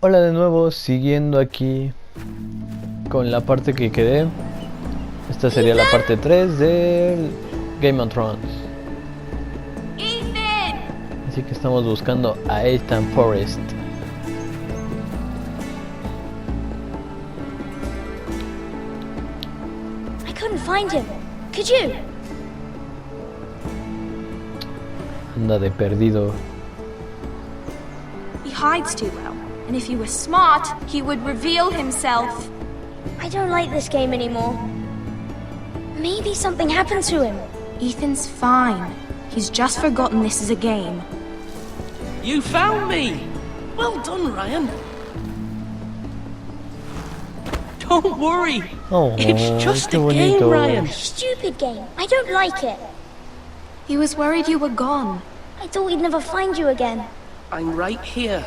Hola de nuevo, siguiendo aquí con la parte que quedé. Esta sería la parte 3 del Game of Thrones. Ethan! Así que estamos buscando a Ethan Forrest. I couldn't find him. Could you? Anda de perdido. He hides too well, and if he were smart, he would reveal himself. I don't like this game anymore. Maybe something happened to him. Ethan's fine. He's just forgotten this is a game. You found me! Well done, Ryan. Don't worry. Oh, It's just qué a game, bonito. Ryan. Stupid game. I don't like it. He was worried you were gone. I thought we'd never find you again. I'm right here.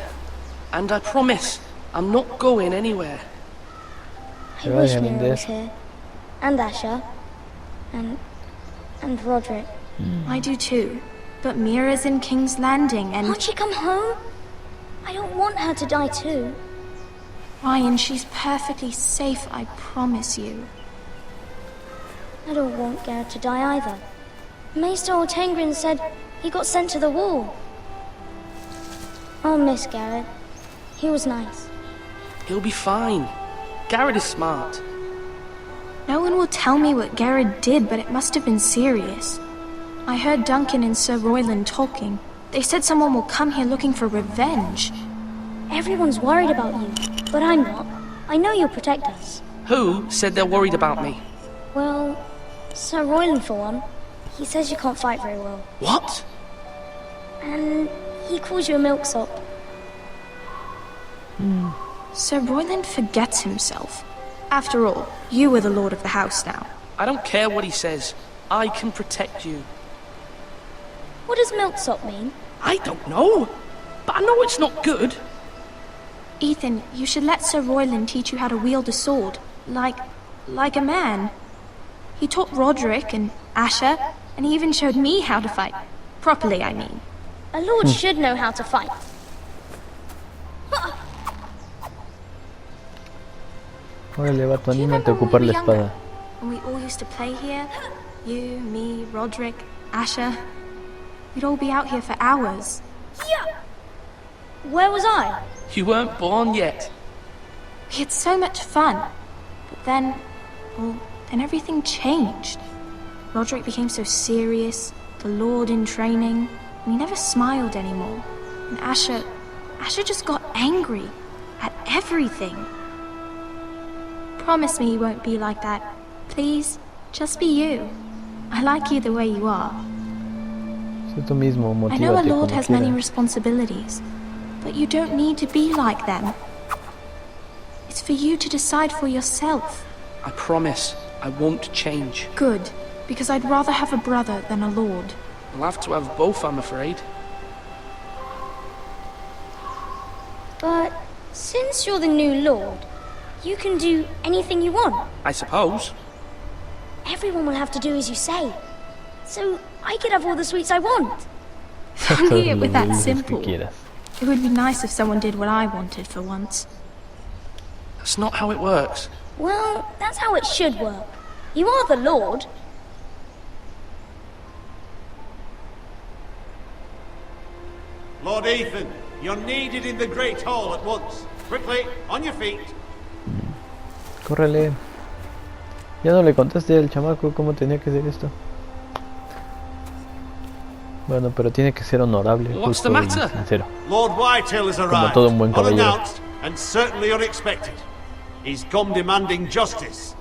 And I promise, I'm not going anywhere. I Right, wish I mean, Mira was this- here. And Asher. And Roderick. I do too. But Mira's in King's Landing, and Can't she come home? I don't want her to die too. Ryan, she's perfectly safe, I promise you. I don't want Garrett to die either. Maester Ortengrin said he got sent to the wall. I'll miss Garrett. He was nice. He'll be fine. Garrett is smart. No one will tell me what Garrett did, but it must have been serious. I heard Duncan and Sir Royland talking. They said someone will come here looking for revenge. Everyone's worried about you, but I'm not. I know you'll protect us. Who said they're worried about me? Well, Sir Royland for one. He says you can't fight very well. What? And he calls you a milksop. Sir Royland forgets himself. After all, you are the lord of the house now. I don't care what he says. I can protect you. What does milksop mean? I don't know. But I know it's not good. Ethan, you should let Sir Royland teach you how to wield a sword. Like a man. He taught Roderick and Asher, and he even showed me how to fight. Properly, I mean. A lord should know how to fight. Órale, vato, Do you anímate a remember ocupar when we la were younger? espada. When we all used to play here? You, me, Roderick, Asher. We'd all be out here for hours. Yeah. Where was I? You weren't born yet. We had so much fun. But then, well, then everything changed. Roderick became so serious, the Lord in training, and he never smiled anymore. And Asher just got angry at everything. Promise me you won't be like that. Please, just be you. I like you the way you are. Sé tú mismo, I know a motívate lord como has many quieras. responsibilities, but you don't need to be like them. It's for you to decide for yourself. I promise I won't change. Good, because I'd rather have a brother than a lord. I'll have to have both, I'm afraid. But since you're the new lord, you can do anything you want. I suppose. Everyone will have to do as you say. So I could have all the sweets I want. If only it were Todos that los dulces que simple. quieras. It would be nice if someone did what I wanted for once. That's not how it works. Well, that's how it should work. You are the lord. Lord Ethan, you're needed in the Great Hall at once. Quickly, on your feet. Córrele. Ya no le contaste al chamaco cómo tenía que ser esto. Bueno, pero tiene que ser honorable, What's the justo y matter? sincero. Lord Whitehill has arrived, todo un buen caballero. unannounced and certainly unexpected. He's come demanding justice.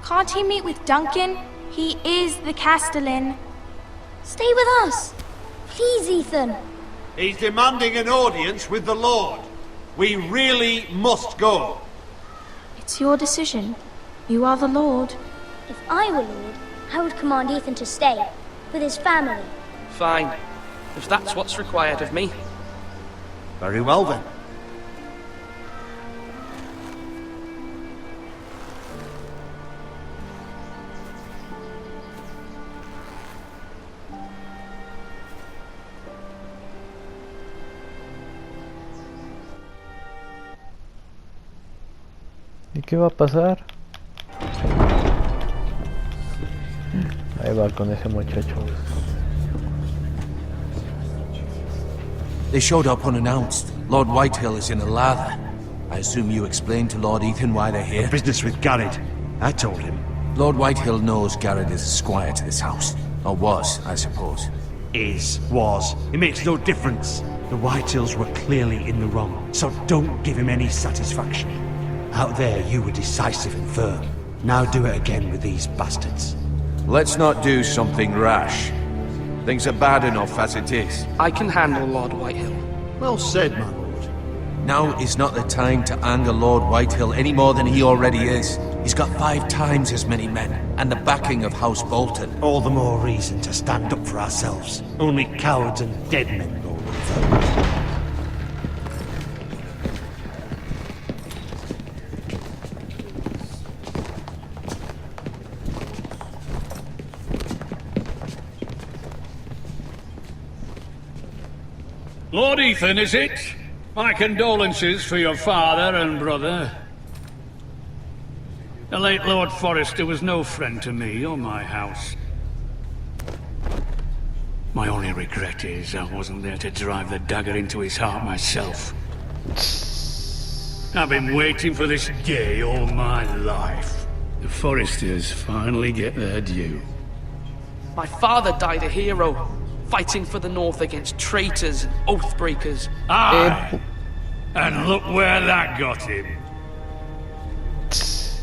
Can't he meet with Duncan? He is the Castellan. Stay with us. Please, Ethan. He's demanding an audience with the Lord. We really must go. It's your decision. You are the lord. If I were lord, I would command Ethan to stay with his family. Fine. If that's what's required of me. Very well then. ¿Y qué va a pasar? Ahí va con ese muchacho. They showed up unannounced. Lord Whitehill is in a lather. I assume you explained to Lord Ethan why they're here? Business with Garrett. I told him. Lord Whitehill knows Garrett is a squire to this house. Or was, I suppose. Was. It makes no difference. The Whitehills were clearly in the wrong, so don't give him any satisfaction. Out there, you were decisive and firm. Now do it again with these bastards. Let's not do something rash. Things are bad enough as it is. I can handle Lord Whitehill. Well said, my lord. Now is not the time to anger Lord Whitehill any more than he already is. He's got 5 times as many men, and the backing of House Bolton. All the more reason to stand up for ourselves. Only cowards and dead men go with. Lord Ethan, is it? My condolences for your father and brother. The late Lord Forrester was no friend to me or my house. My only regret is I wasn't there to drive the dagger into his heart myself. I've been waiting for this day all my life. The Forresters finally get their due. My father died a hero, fighting for the North against traitors and oathbreakers. Aye! And look where that got him.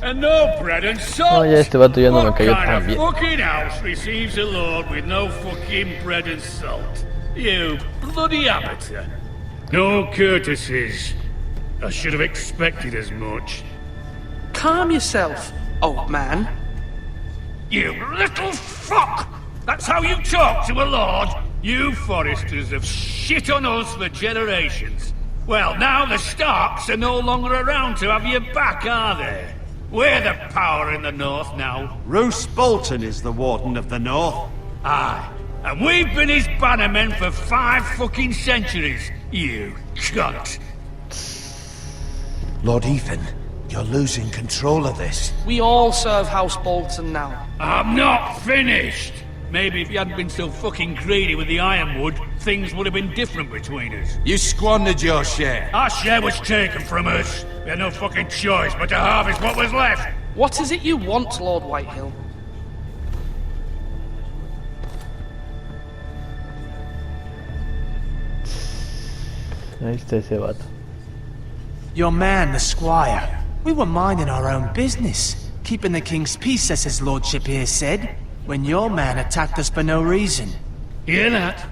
And no bread and salt! No, ya este vato ya no me What cayó kind tan of bien. fucking house receives a lord with no fucking bread and salt? You bloody amateur. No courtesies. I should have expected as much. Calm yourself, old man. You little fuck! That's how you talk to a lord? You Forresters have shit on us for generations. Well, now the Starks are no longer around to have your back, are they? We're the power in the North now. Roose Bolton is the Warden of the North. Aye. And we've been his bannermen for 5 fucking centuries, you cunt. Lord Ethan, you're losing control of this. We all serve House Bolton now. I'm not finished! Maybe if you hadn't been so fucking greedy with the ironwood, things would have been different between us. You squandered your share. Our share was taken from us. We had no fucking choice but to harvest what was left. What is it you want, Lord Whitehill? Ahí está ese vato. Your man, the squire. We were minding our own business, keeping the king's peace, as his lordship here said, when your man attacked us for no reason. Hear that?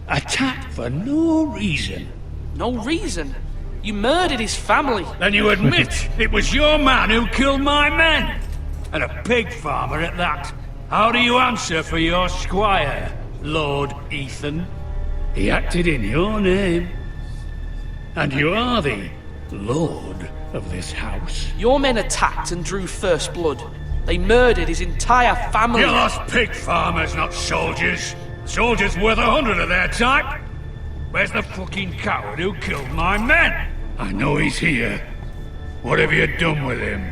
Attacked for no reason. No reason. You murdered his family. Then you admit it was your man who killed my men. And a pig farmer at that. How do you answer for your squire, Lord Ethan? He acted in your name. And you are the lord of this house. Your men attacked and drew first blood. They murdered his entire family. You lost pig farmers, not soldiers. Soldiers worth 100 of their type. Where's the fucking coward who killed my men? I know he's here. What have you done with him?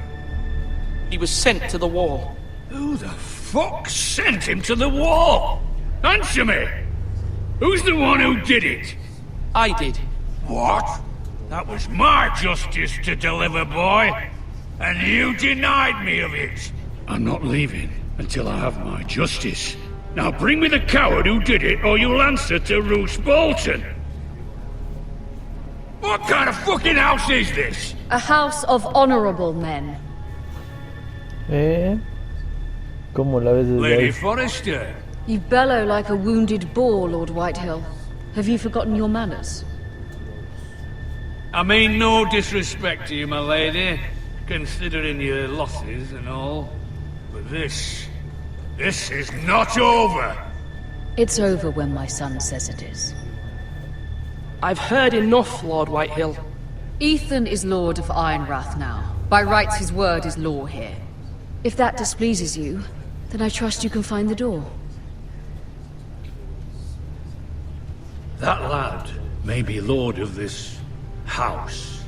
He was sent to the wall. Who the fuck sent him to the wall? Answer me! Who's the one who did it? I did. What? That was my justice to deliver, boy. And you denied me of it. I'm not leaving until I have my justice. Now bring me the coward who did it, or you'll answer to Roose Bolton. What kind of fucking house is this? A house of honorable men. ¿Cómo la ves desde Lady ahí? Forrester. You bellow like a wounded boar, Lord Whitehill. Have you forgotten your manners? I mean no disrespect to you, my lady, considering your losses and all. But this is not over. It's over when my son says it is. I've heard enough, Lord Whitehill. Ethan is Lord of Ironrath now. By rights, his word is law here. If that displeases you, then I trust you can find the door. That lad may be lord of this house,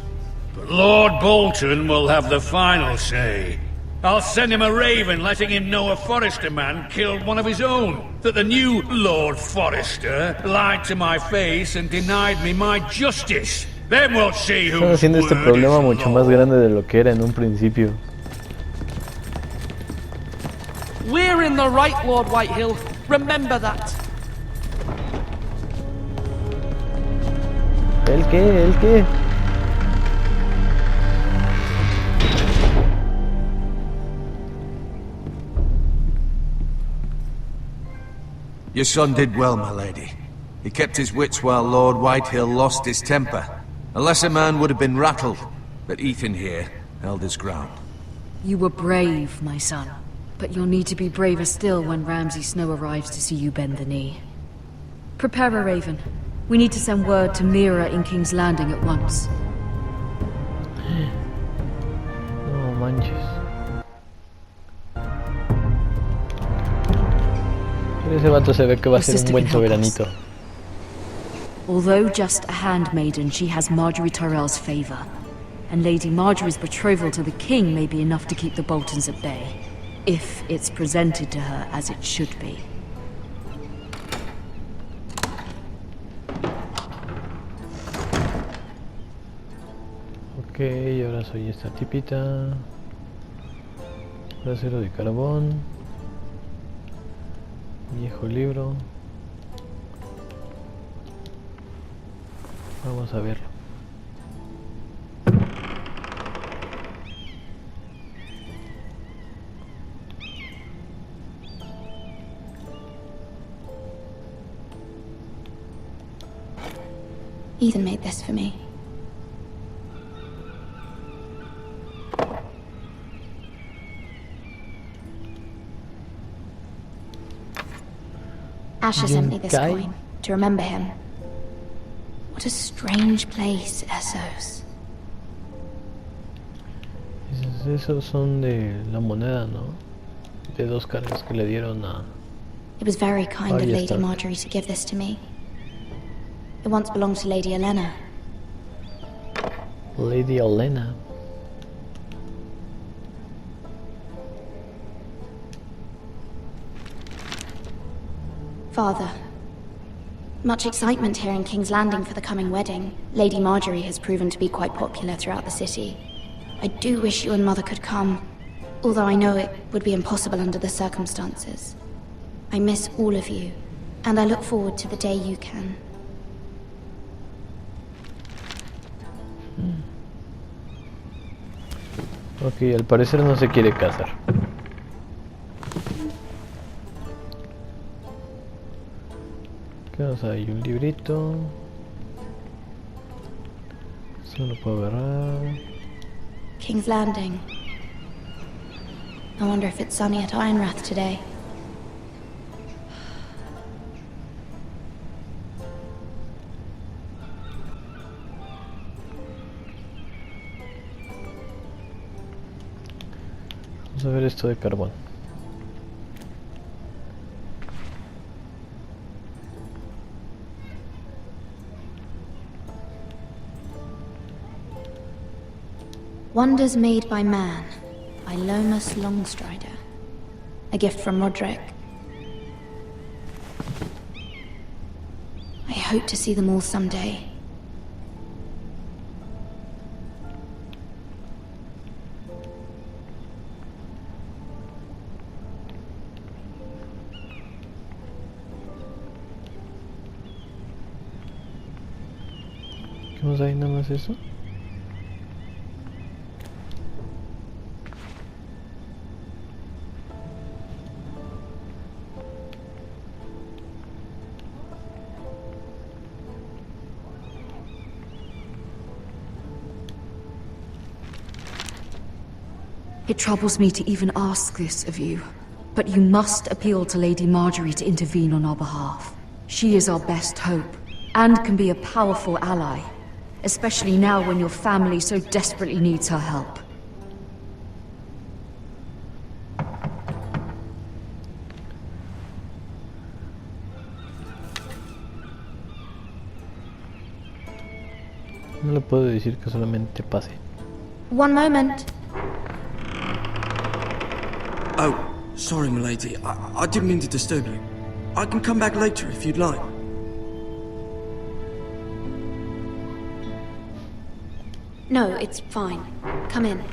But Lord Bolton will have the final say. I'll send him a raven letting him know a Forrester man killed one of his own. That the new Lord Forrester lied to my face and denied me my justice. Then we'll see who. Están haciendo este problema mucho más grande de lo que era en un principio. We're in the right, Lord Whitehill. Remember that. ¿El qué? ¿El qué? Your son did well, my lady. He kept his wits while Lord Whitehill lost his temper. A lesser man would have been rattled, but Ethan here held his ground. You were brave, my son. But you'll need to be braver still when Ramsay Snow arrives to see you bend the knee. Prepare a raven. We need to send word to Mira in King's Landing at once. No manches. Pero ese vato se ve que va a ser un buen soberanito. Although just a handmaiden, she has Marjorie Tyrell's favor. And Lady Marjorie's betrothal to the king may be enough to keep the Boltons at bay. If it's presented to her as it should be. Ok, ahora soy esta tipita. Acero de carbón. Viejo libro. Vamos a verlo. Ethan made this for me. Asher sent me this coin to remember him. What a strange place, Essos. Esos son de la moneda, ¿no? De 2 cargas que le dieron a... It was very kind of Lady Marjorie to give this to me. It once belonged to Lady Olenna. Lady Olenna. Father, much excitement here in King's Landing for the coming wedding. Lady Marjorie has proven to be quite popular throughout the city. I do wish you and Mother could come, although I know it would be impossible under the circumstances. I miss all of you, and I look forward to the day you can. Ok, al parecer no se quiere casar. ¿Qué más hay? Un librito. Eso lo puedo agarrar. King's Landing. I wonder if it's sunny at Ironrath today. Vamos a ver esto de carbón. Wonders Made by Man, by Lomas Longstrider. A gift from Roderick. I hope to see them all someday. ¿Qué más hay? Nada más eso. It troubles me to even ask this of you, but you must appeal to Lady Marjorie to intervene on our behalf. She is our best hope, and can be a powerful ally, especially now when your family so desperately needs her help. No le puedo decir que solamente pase. One moment. Oh, sorry, milady. I didn't mean to disturb you. I can come back later if you'd like. No, it's fine. Come in.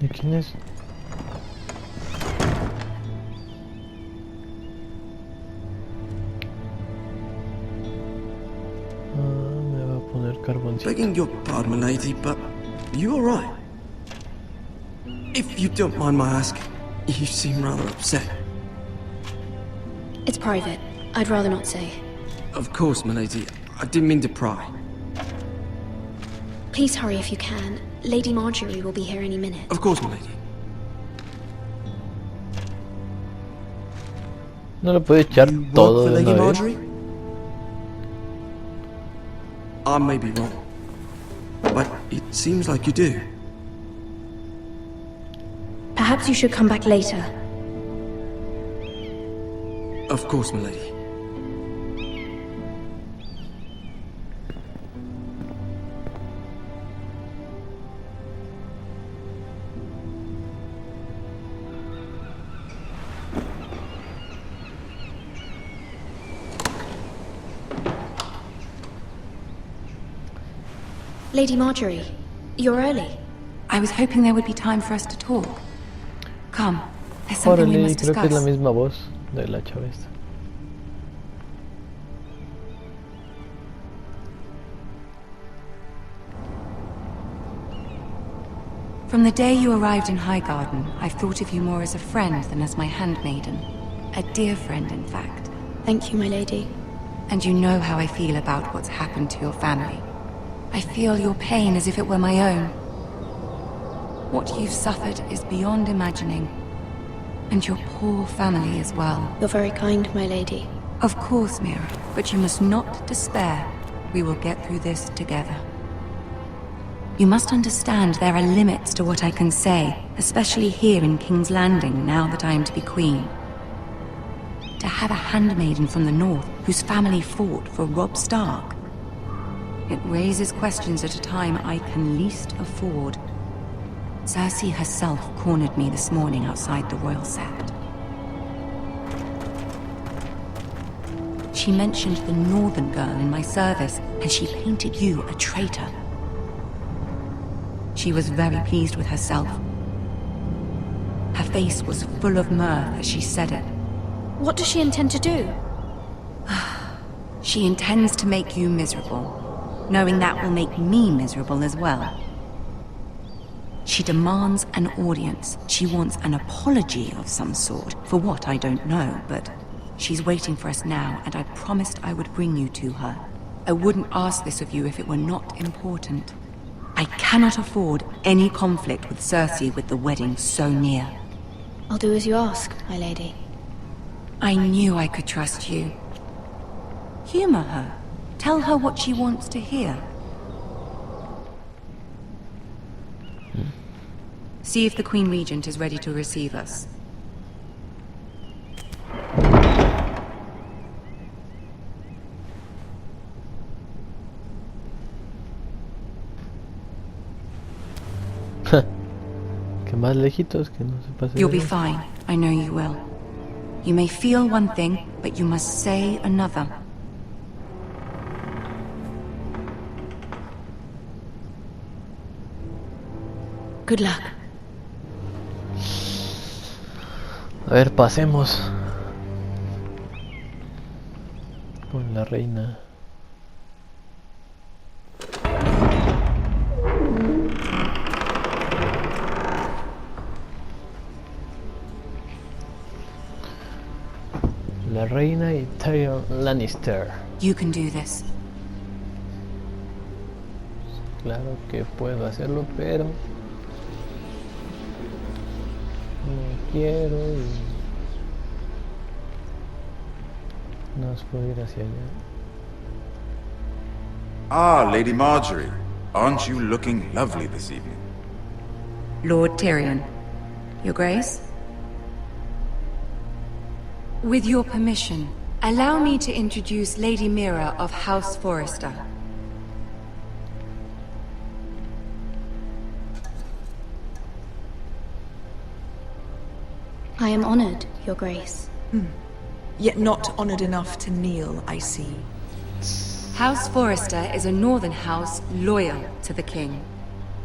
¿Y quién es? Me va a poner carboncito. Begging your pardon, milady, but you alright? If you don't mind my asking, you seem rather upset. It's private. I'd rather not say. Of course, milady. I didn't mean to pry. Please hurry if you can. Lady Marjorie will be here any minute. Of course, milady. No lo puedo echar You work todo for de Lady una vez. Marjorie? I may be wrong, but it seems like you do. Perhaps you should come back later. Of course, milady. Lady Marjorie, you're early. I was hoping there would be time for us to talk. Come, there's something we Órale, must creo que es la discuss. misma voz de la chava esta. From the day you arrived in Highgarden, I've thought of you more as a friend than as my handmaiden. A dear friend, in fact. Thank you, my lady. And you know how I feel about what's happened to your family. I feel your pain as if it were my own. What you've suffered is beyond imagining. And your poor family as well. You're very kind, my lady. Of course, Mira, but you must not despair. We will get through this together. You must understand there are limits to what I can say, especially here in King's Landing, now that I am to be queen. To have a handmaiden from the north whose family fought for Robb Stark. It raises questions at a time I can least afford. Cersei herself cornered me this morning outside the Royal Sept. She mentioned the northern girl in my service, and she painted you a traitor. She was very pleased with herself. Her face was full of mirth as she said it. What does she intend to do? She intends to make you miserable, knowing that will make me miserable as well. She demands an audience. She wants an apology of some sort, for what I don't know, but she's waiting for us now, and I promised I would bring you to her. I wouldn't ask this of you if it were not important. I cannot afford any conflict with Cersei with the wedding so near. I'll do as you ask, my lady. I knew I could trust you. Humor her. Tell her what she wants to hear. See if the Queen Regent is ready to receive us. Que más lejitos, que no se pase. You'll be fine. I know you will. You may feel one thing, but you must say another. Good luck. A ver, pasemos con la reina. La reina y Tyrion Lannister. You can do this. Claro que puedo hacerlo, pero no quiero y no os puedo ir hacia allá. Ah, Lady Marjorie. Aren't you looking lovely this evening? Lord Tyrion. Your Grace? With your permission, allow me to introduce Lady Mira of House Forrester. I am honored, Your Grace. Yet not honored enough to kneel, I see. House Forrester is a northern house loyal to the king.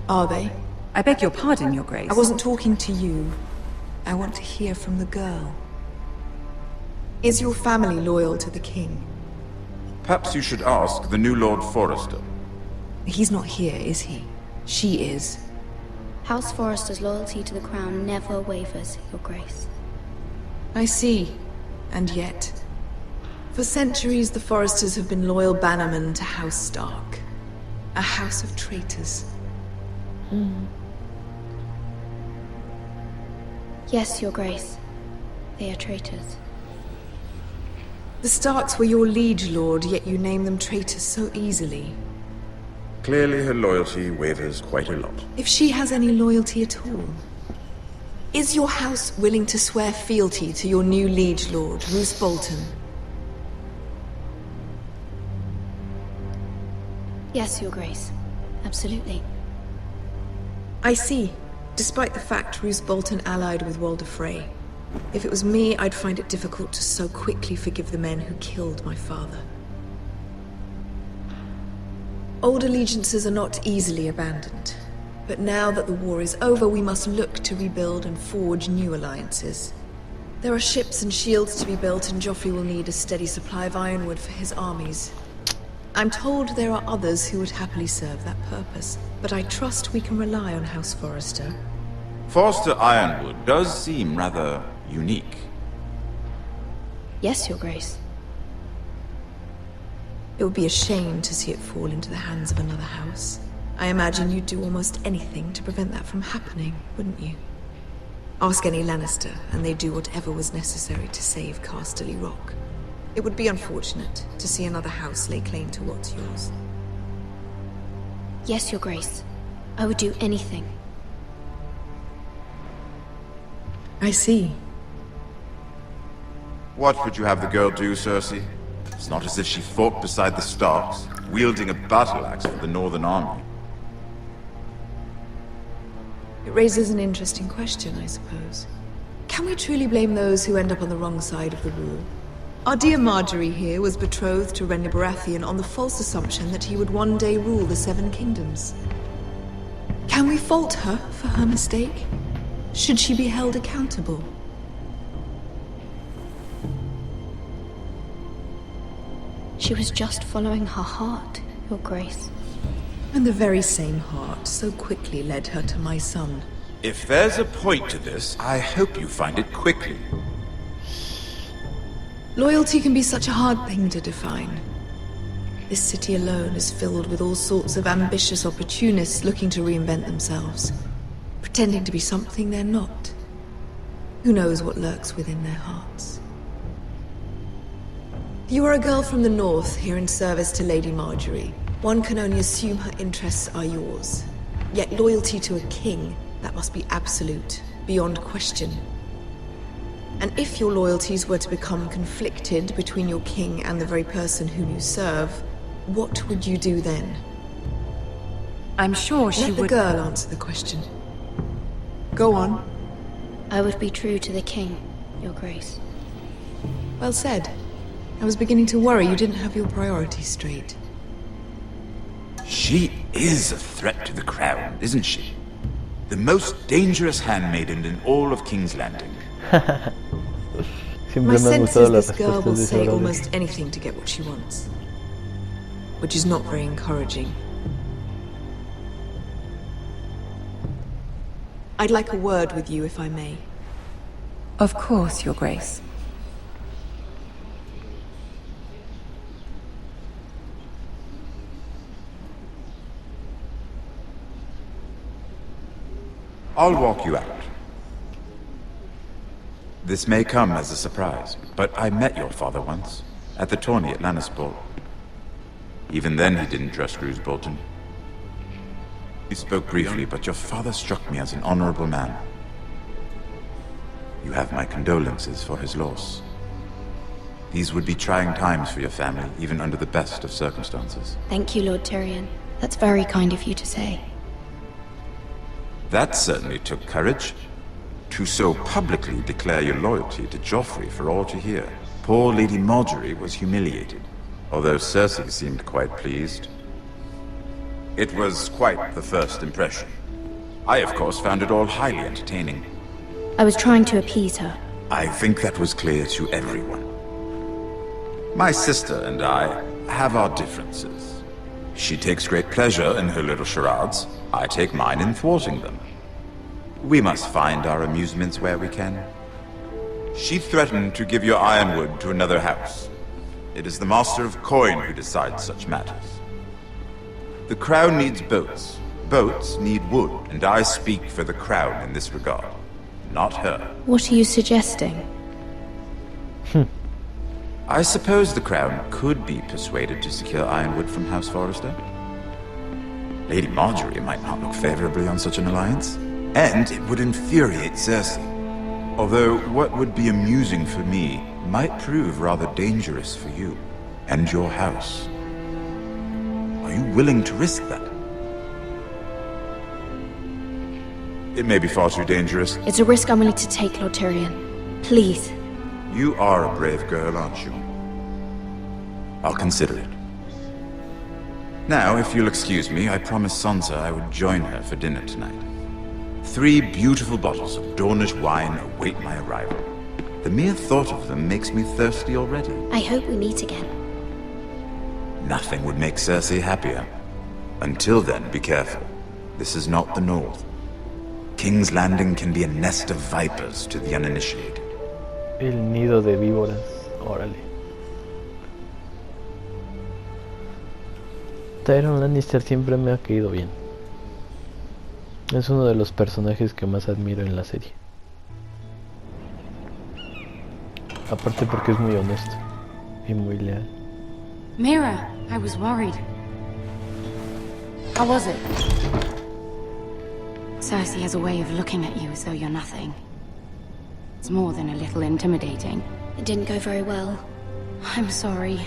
Are they? I beg your pardon, Your Grace. I wasn't talking to you. I want to hear from the girl. Is your family loyal to the king? Perhaps you should ask the new Lord Forrester. He's not here, is he? She is. House Forrester's loyalty to the crown never wavers, Your Grace. I see. And yet, for centuries the Forresters have been loyal bannermen to House Stark. A house of traitors. Yes, Your Grace. They are traitors. The Starks were your liege lord, yet you name them traitors so easily. Clearly her loyalty wavers quite a lot. If she has any loyalty at all. Is your house willing to swear fealty to your new liege lord, Roose Bolton? Yes, Your Grace. Absolutely. I see. Despite the fact Roose Bolton allied with Walder Frey. If it was me, I'd find it difficult to so quickly forgive the men who killed my father. Old allegiances are not easily abandoned. But now that the war is over, we must look to rebuild and forge new alliances. There are ships and shields to be built, and Joffrey will need a steady supply of ironwood for his armies. I'm told there are others who would happily serve that purpose, but I trust we can rely on House Forrester. Forrester Ironwood does seem rather unique. Yes, Your Grace. It would be a shame to see it fall into the hands of another house. I imagine you'd do almost anything to prevent that from happening, wouldn't you? Ask any Lannister, and they'd do whatever was necessary to save Casterly Rock. It would be unfortunate to see another house lay claim to what's yours. Yes, Your Grace. I would do anything. I see. What would you have the girl do, Cersei? It's not as if she fought beside the Starks, wielding a battle axe for the Northern Army. It raises an interesting question, I suppose. Can we truly blame those who end up on the wrong side of the war? Our dear Marjorie here was betrothed to Renly Baratheon on the false assumption that he would one day rule the Seven Kingdoms. Can we fault her for her mistake? Should she be held accountable? She was just following her heart, Your Grace. And the very same heart so quickly led her to my son. If there's a point to this, I hope you find it quickly. Loyalty can be such a hard thing to define. This city alone is filled with all sorts of ambitious opportunists looking to reinvent themselves, pretending to be something they're not. Who knows what lurks within their hearts? You are a girl from the north, here in service to Lady Marjorie. One can only assume her interests are yours. Yet loyalty to a king, that must be absolute, beyond question. And if your loyalties were to become conflicted between your king and the very person whom you serve, what would you do then? I'm sure she would... Let the girl answer the question. Go on. I would be true to the king, Your Grace. Well said. I was beginning to worry you didn't have your priorities straight. She is a threat to the crown, isn't she? The most dangerous handmaiden in all of King's Landing. My sense is this girl will say almost anything to get what she wants. Which is not very encouraging. I'd like a word with you, if I may. Of course, Your Grace. I'll walk you out. This may come as a surprise, but I met your father once, at the tourney at Lannisport. Even then he didn't trust Roose Bolton. We spoke briefly, but your father struck me as an honorable man. You have my condolences for his loss. These would be trying times for your family, even under the best of circumstances. Thank you, Lord Tyrion. That's very kind of you to say. That certainly took courage. to so publicly declare your loyalty to Joffrey for all to hear. Poor Lady Marjorie was humiliated, although Cersei seemed quite pleased. It was quite the first impression. I, of course, found it all highly entertaining. I was trying to appease her. I think that was clear to everyone. My sister and I have our differences. She takes great pleasure in her little charades. I take mine in thwarting them. We must find our amusements where we can. She threatened to give your ironwood to another house. It is the Master of Coin who decides such matters. The crown needs boats. Boats need wood, and I speak for the crown in this regard, not her. What are you suggesting? I suppose the crown could be persuaded to secure ironwood from House Forrester. Lady Marjorie might not look favorably on such an alliance, and it would infuriate Cersei. Although what would be amusing for me might prove rather dangerous for you and your house. Are you willing to risk that? It may be far too dangerous. It's a risk I'm willing to take, Lord Tyrion. Please. You are a brave girl, aren't you? I'll consider it. Now, if you'll excuse me, I promised Sansa I would join her for dinner tonight. 3 beautiful bottles of Dornish wine await my arrival. The mere thought of them makes me thirsty already. I hope we meet again. Nothing would make Cersei happier. Until then, be careful. This is not the North. King's Landing can be a nest of vipers to the uninitiated. El nido de víboras. Órale. Tyrion Lannister siempre me ha caído bien. Es uno de los personajes que más admiro en la serie. Aparte porque es muy honesto y muy leal. Mira, I was worried. How was it? Cersei has a way of looking at you as though you're nothing. It's more than a little intimidating. It didn't go very well. I'm sorry.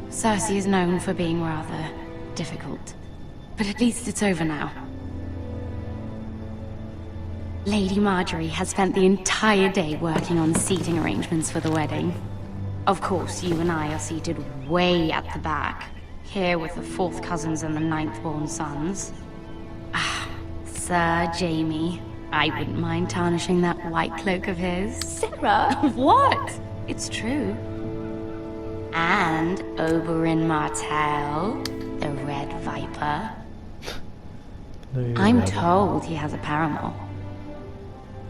Cersei is known for being rather difficult. But at least it's over now. Lady Marjorie has spent the entire day working on seating arrangements for the wedding. Of course, you and I are seated way at the back, here with the 4th cousins and the 9th-born sons. Ah, Sir Jaime. I wouldn't mind tarnishing that white cloak of his. Sarah! What? It's true. And Oberyn Martell, the Red Viper. I'm told he has a paramour,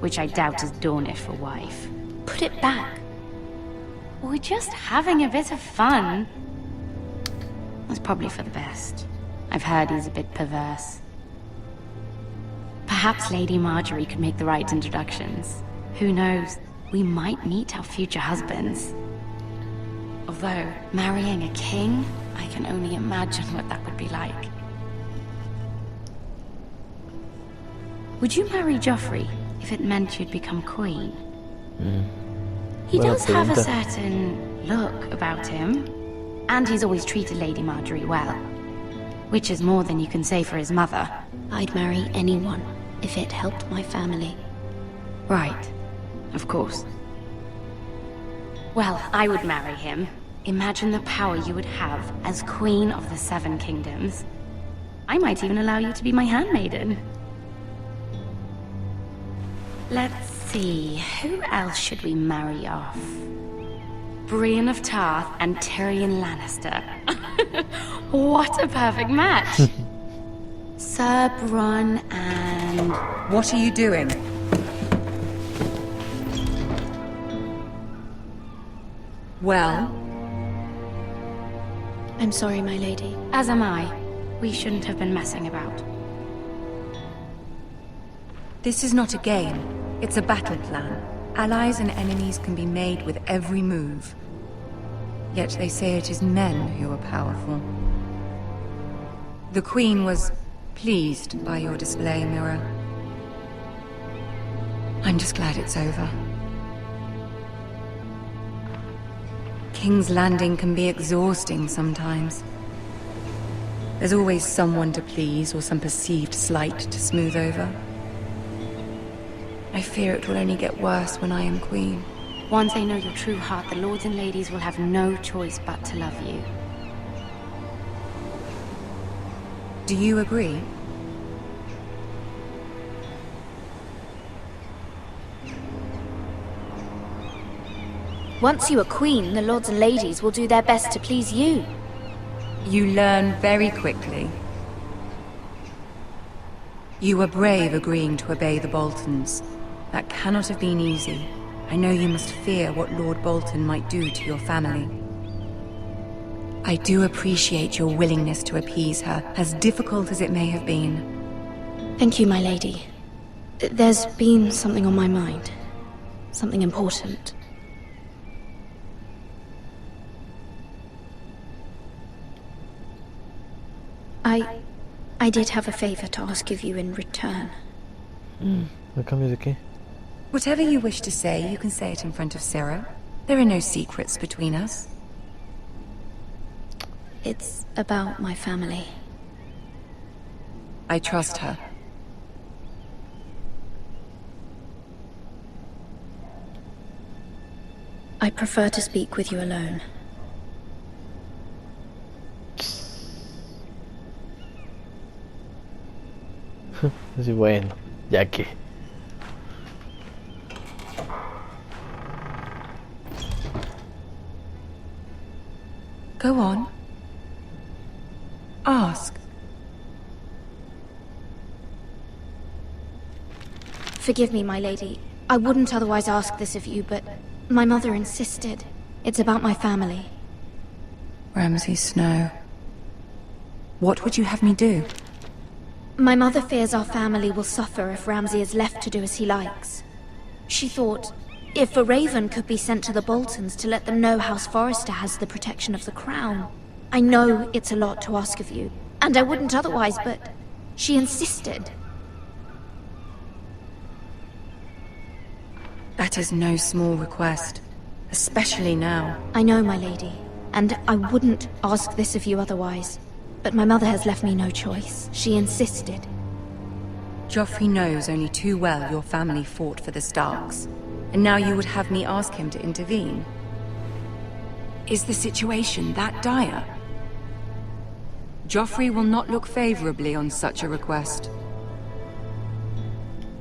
which I doubt is Dornish for wife. Put it back. We're just having a bit of fun. It's probably for the best. I've heard he's a bit perverse. Perhaps Lady Marjorie could make the right introductions. Who knows? We might meet our future husbands. Although, marrying a king, I can only imagine what that would be like. Would you marry Joffrey if it meant you'd become queen? He does have a certain look about him, and he's always treated Lady Marjorie well, which is more than you can say for his mother. I'd marry anyone if it helped my family. Right, of course. Well, I would marry him. Imagine the power you would have as Queen of the 7 Kingdoms. I might even allow you to be my handmaiden. Let's see, who else should we marry off? Brienne of Tarth and Tyrion Lannister. What a perfect match! Sir Bronn and... What are you doing? Well? I'm sorry, my lady. As am I. We shouldn't have been messing about. This is not a game. It's a battle plan. Allies and enemies can be made with every move. Yet they say it is men who are powerful. The Queen was pleased by your display, Mira. I'm just glad it's over. King's Landing can be exhausting sometimes. There's always someone to please or some perceived slight to smooth over. I fear it will only get worse when I am queen. Once they know your true heart, the lords and ladies will have no choice but to love you. Do you agree? Once you are queen, the lords and ladies will do their best to please you. You learn very quickly. You were brave agreeing to obey the Boltons. That cannot have been easy. I know you must fear what Lord Bolton might do to your family. I do appreciate your willingness to appease her, as difficult as it may have been. Thank you, my lady. There's been something on my mind. Something important. I did have a favor to ask of you in return. ¿A cambio de qué? Whatever you wish to say, you can say it in front of Sarah. There are no secrets between us. It's about my family. I trust her. I prefer to speak with you alone. Sí, bueno, ya que. Go on. Ask. Forgive me, my lady. I wouldn't otherwise ask this of you, but my mother insisted. It's about my family. Ramsay Snow. What would you have me do? My mother fears our family will suffer if Ramsay is left to do as he likes. She thought, if a raven could be sent to the Boltons to let them know House Forrester has the protection of the crown. I know it's a lot to ask of you, and I wouldn't otherwise, but she insisted. That is no small request, especially now. I know, my lady, and I wouldn't ask this of you otherwise. But my mother has left me no choice. She insisted. Joffrey knows only too well your family fought for the Starks. And now you would have me ask him to intervene? Is the situation that dire? Joffrey will not look favorably on such a request.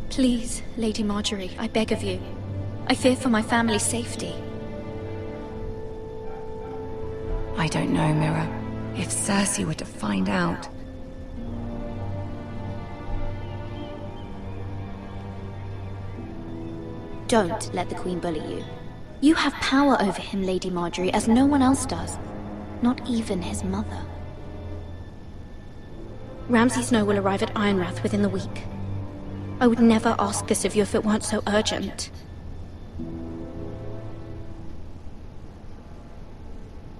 Please, Lady Marjorie, I beg of you. I fear for my family's safety. I don't know, Mira. If Cersei were to find out... Don't let the Queen bully you. You have power over him, Lady Marjorie, as no one else does. Not even his mother. Ramsay Snow will arrive at Ironrath within the week. I would never ask this of you if it weren't so urgent.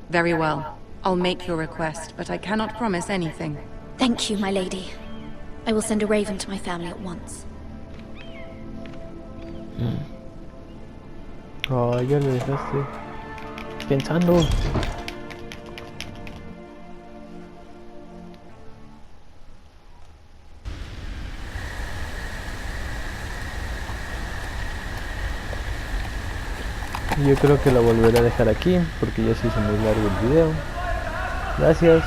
Very well. I'll make your request, but I cannot promise anything. Thank you, my lady. I will send a raven to my family at once. Oh, ya lo dejaste pensando. Yo creo que la volveré a dejar aquí porque ya se hizo muy largo el video. Gracias.